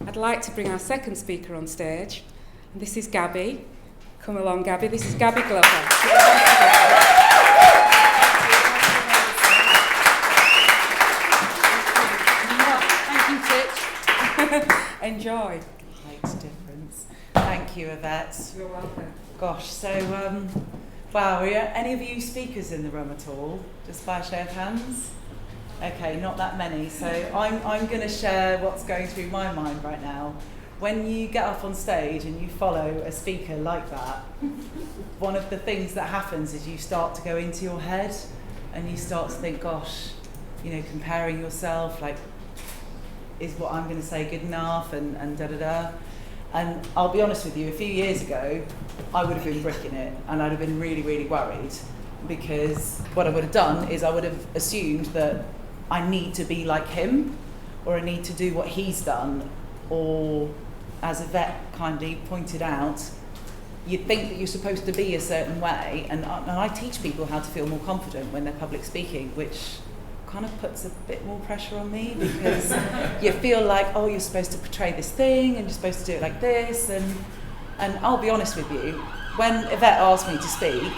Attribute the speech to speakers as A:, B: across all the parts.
A: I'd like to bring our second speaker on stage. And this is Gabby. Come along, Gabby. This is Gabby Glover.
B: Thank you, Titch.
A: Enjoy.
B: Makes a difference. Thank you, Yvette.
A: You're welcome.
B: Gosh, so, wow, are any of you speakers in the room at all? Just by a show of hands? Okay, not that many. So I'm going to share what's going through my mind right now. When you get up on stage and you follow a speaker like that, one of the things that happens is you start to go into your head and you start to think, gosh, comparing yourself, like, is what I'm going to say good enough, and da-da-da. And I'll be honest with you, a few years ago, I would have been bricking it, and I'd have been really, really worried, because what I would have done is I would have assumed that I need to be like him, or I need to do what he's done, or, as Yvette kindly pointed out, you think that you're supposed to be a certain way, and I teach people how to feel more confident when they're public speaking, which kind of puts a bit more pressure on me, because you feel like, oh, you're supposed to portray this thing, and you're supposed to do it like this, and I'll be honest with you, when Yvette asked me to speak,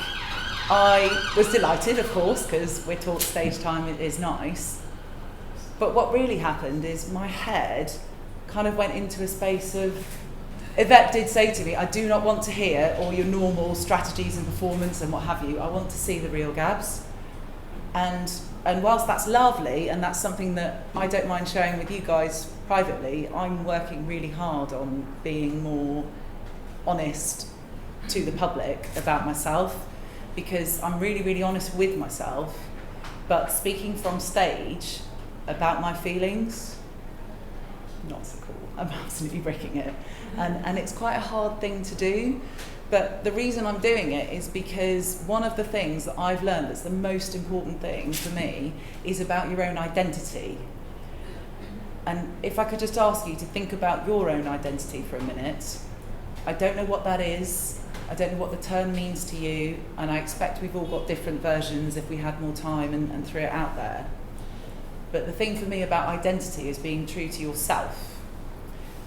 B: I was delighted, of course, because we're taught stage time is nice, but what really happened is my head kind of went into a space of, Yvette did say to me, I do not want to hear all your normal strategies and performance and what have you, I want to see the real Gabs. And whilst that's lovely, and that's something that I don't mind sharing with you guys privately, I'm working really hard on being more honest to the public about myself, because I'm really, really honest with myself, but speaking from stage about my feelings, not so cool. I'm absolutely breaking it. And it's quite a hard thing to do. But the reason I'm doing it is because one of the things that I've learned that's the most important thing for me is about your own identity. And if I could just ask you to think about your own identity for a minute. I don't know what that is. I don't know what the term means to you. And I expect we've all got different versions if we had more time and threw it out there. But the thing for me about identity is being true to yourself.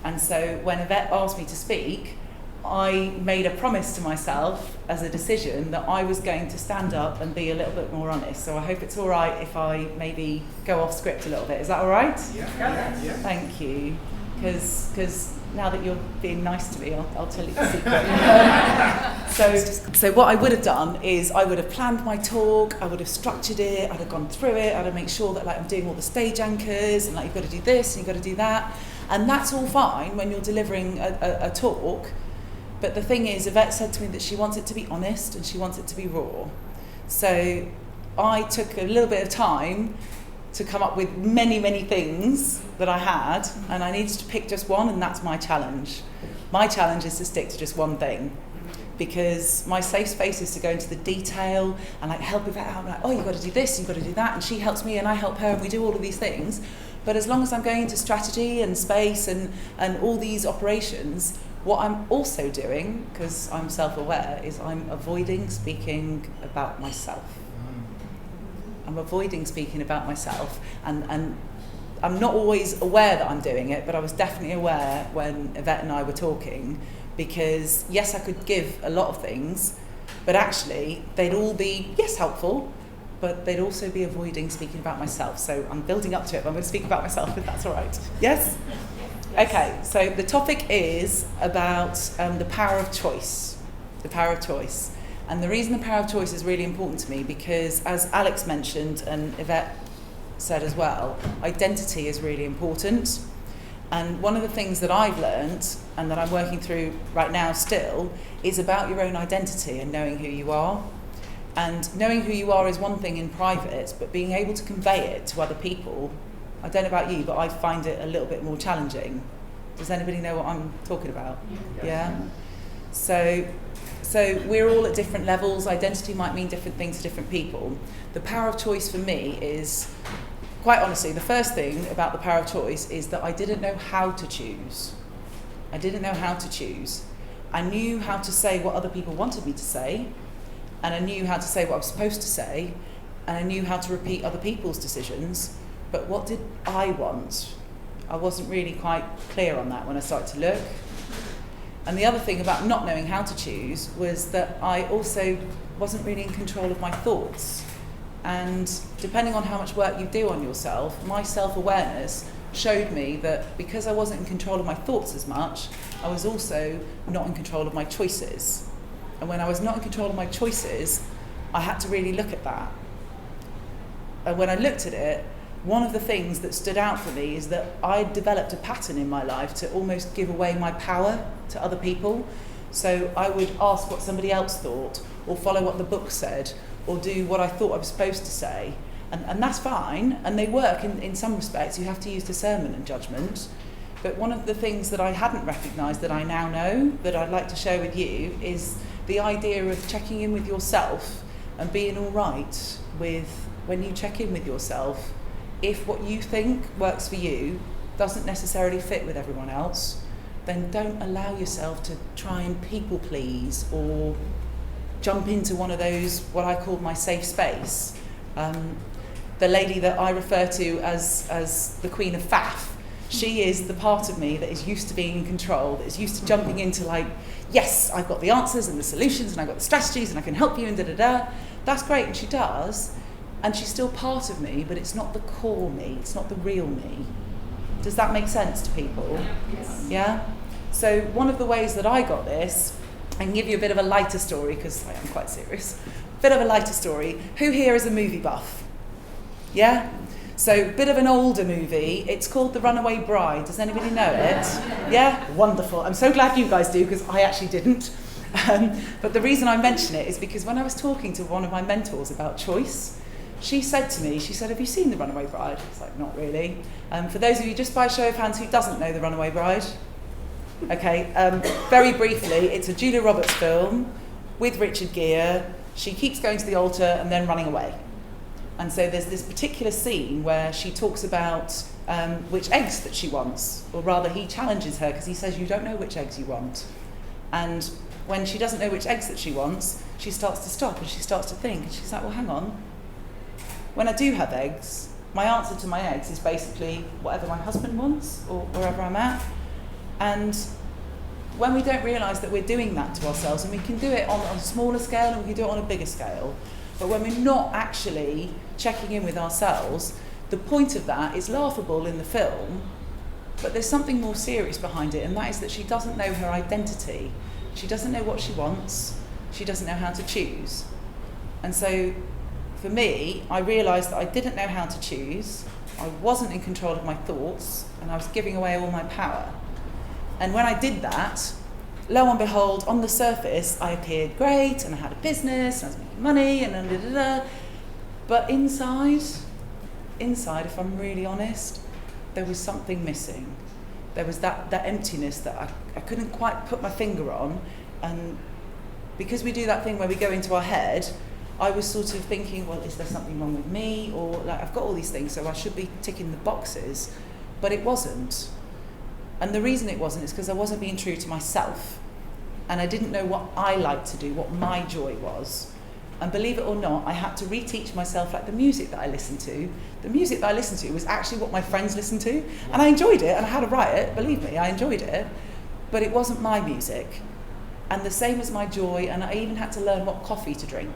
B: And so when Yvette asked me to speak, I made a promise to myself as a decision that I was going to stand up and be a little bit more honest. So I hope it's all right if I maybe go off script a little bit. Is that all right?
C: Yeah.
B: Thank you. Because now that you're being nice to me, I'll tell you the secret. So what I would have done is I would have planned my talk, I would have structured it, I'd have gone through it, I'd have made sure that I'm doing all the stage anchors, and you've got to do this and you've got to do that. And that's all fine when you're delivering a talk. But the thing is, Yvette said to me that she wants it to be honest and she wants it to be raw. So I took a little bit of time to come up with many, many things that I had, and I needed to pick just one, and that's my challenge. My challenge is to stick to just one thing, because my safe space is to go into the detail and help Yvette out. I'm like, oh, you've got to do this, you've got to do that, and she helps me and I help her, and we do all of these things. But as long as I'm going into strategy and space and all these operations, what I'm also doing, because I'm self-aware, is I'm avoiding speaking about myself. I'm avoiding speaking about myself, and I'm not always aware that I'm doing it, but I was definitely aware when Yvette and I were talking, because yes, I could give a lot of things, but actually they'd all be, yes, helpful, but they'd also be avoiding speaking about myself. So I'm building up to it, but I'm going to speak about myself, if that's all right. Yes? Okay, so the topic is about the power of choice. The power of choice. And the reason the power of choice is really important to me, because as Alex mentioned and Yvette said as well, identity is really important. And one of the things that I've learned, and that I'm working through right now still, is about your own identity and knowing who you are. And knowing who you are is one thing in private, but being able to convey it to other people, I don't know about you, but I find it a little bit more challenging. Does anybody know what I'm talking about? Yeah? So we're all at different levels. Identity might mean different things to different people. The power of choice for me is, quite honestly, the first thing about the power of choice is that I didn't know how to choose. I didn't know how to choose. I knew how to say what other people wanted me to say, and I knew how to say what I was supposed to say, and I knew how to repeat other people's decisions, but what did I want? I wasn't really quite clear on that when I started to look. And the other thing about not knowing how to choose was that I also wasn't really in control of my thoughts. And depending on how much work you do on yourself, my self-awareness showed me that because I wasn't in control of my thoughts as much, I was also not in control of my choices. And when I was not in control of my choices, I had to really look at that. And when I looked at it, one of the things that stood out for me is that I developed a pattern in my life to almost give away my power to other people. So I would ask what somebody else thought, or follow what the book said, or do what I thought I was supposed to say. And that's fine, and they work in some respects. You have to use discernment and judgment. But one of the things that I hadn't recognised that I now know, that I'd like to share with you, is the idea of checking in with yourself and being all right with, when you check in with yourself, if what you think works for you doesn't necessarily fit with everyone else, then don't allow yourself to try and people please or jump into one of those, what I call my safe space. The lady that I refer to as the Queen of Faff, she is the part of me that is used to being in control, that is used to jumping into like, yes, I've got the answers and the solutions and I've got the strategies and I can help you and da-da-da. That's great, and she does. And she's still part of me, but it's not the core me, it's not the real me. Does that make sense to people?
A: Yes.
B: Yeah? So one of the ways that I got this, I can give you a bit of a lighter story, because I am quite serious. Bit of a lighter story. Who here is a movie buff? Yeah? So, bit of an older movie. It's called The Runaway Bride. Does anybody know it? Yeah? Wonderful. I'm so glad you guys do, because I actually didn't. But the reason I mention it is because when I was talking to one of my mentors about choice, she said to me, have you seen The Runaway Bride? I was like, not really. For those of you, just by a show of hands, who doesn't know The Runaway Bride? Okay, very briefly, it's a Julia Roberts film with Richard Gere. She keeps going to the altar and then running away. And so there's this particular scene where she talks about which eggs that she wants, or rather he challenges her because he says, you don't know which eggs you want. And when she doesn't know which eggs that she wants, she starts to stop and she starts to think. And she's like, well, hang on. When I do have eggs, my answer to my eggs is basically whatever my husband wants or wherever I'm at. And when we don't realise that we're doing that to ourselves, and we can do it on a smaller scale and we can do it on a bigger scale, but when we're not actually checking in with ourselves, the point of that is laughable in the film, but there's something more serious behind it, and that is that she doesn't know her identity. She doesn't know what she wants. She doesn't know how to choose. And so for me, I realised that I didn't know how to choose. I wasn't in control of my thoughts, and I was giving away all my power. And when I did that, lo and behold, on the surface, I appeared great, and I had a business, and I was making money, and da-da-da. But inside, if I'm really honest, there was something missing. There was that emptiness that I couldn't quite put my finger on. And because we do that thing where we go into our head, I was sort of thinking, well, is there something wrong with me? Or like, I've got all these things, so I should be ticking the boxes. But it wasn't. And the reason it wasn't is because I wasn't being true to myself. And I didn't know what I liked to do, what my joy was. And believe it or not, I had to reteach myself like the music that I listened to. The music that I listened to was actually what my friends listened to. And I enjoyed it, and I had to write it, believe me, I enjoyed it. But it wasn't my music. And the same as my joy, and I even had to learn what coffee to drink.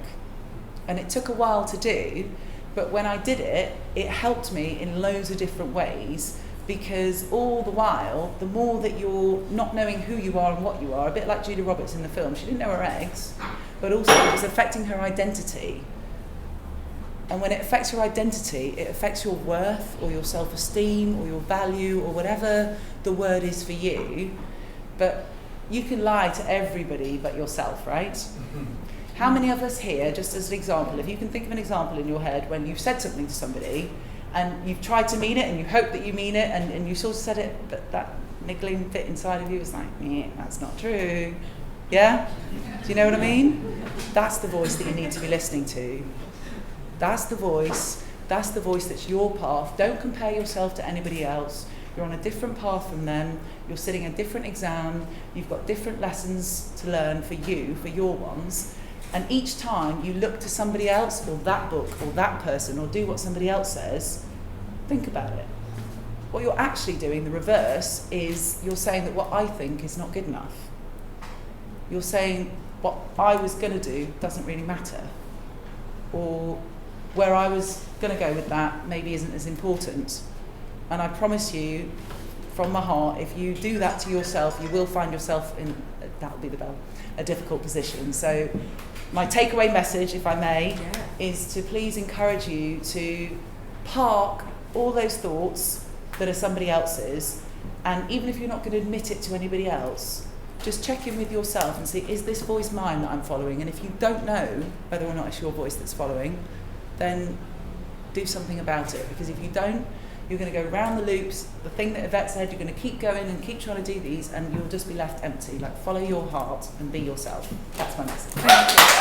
B: And it took a while to do, but when I did it, it helped me in loads of different ways, because all the while, the more that you're not knowing who you are and what you are, a bit like Julia Roberts in the film, she didn't know her eggs, but also it was affecting her identity. And when it affects your identity, it affects your worth or your self-esteem or your value or whatever the word is for you. But you can lie to everybody but yourself, right? How many of us here, just as an example, if you can think of an example in your head when you've said something to somebody and you've tried to mean it and you hope that you mean it and you sort of said it, but that niggling bit inside of you is like, that's not true. Yeah? Do you know what I mean? That's the voice that you need to be listening to. That's the voice that's your path. Don't compare yourself to anybody else. You're on a different path from them. You're sitting a different exam. You've got different lessons to learn for you, for your ones. And each time you look to somebody else or that book or that person or do what somebody else says, think about it. what you're actually doing, the reverse, is you're saying that what I think is not good enough. You're saying what I was going to do doesn't really matter, or where I was going to go with that maybe isn't as important. And I promise you, from my heart, if you do that to yourself, you will find yourself in, that'll be the bell, a difficult position. So my takeaway message, if I may, is to please encourage you to park all those thoughts that are somebody else's, and even if you're not going to admit it to anybody else, just check in with yourself and see, is this voice mine that I'm following? And if you don't know whether or not it's your voice that's following, then do something about it. Because if you don't, you're going to go round the loops. The thing that Yvette said, you're going to keep going and keep trying to do these, and you'll just be left empty. Like, follow your heart and be yourself. That's my message.
A: Thank you.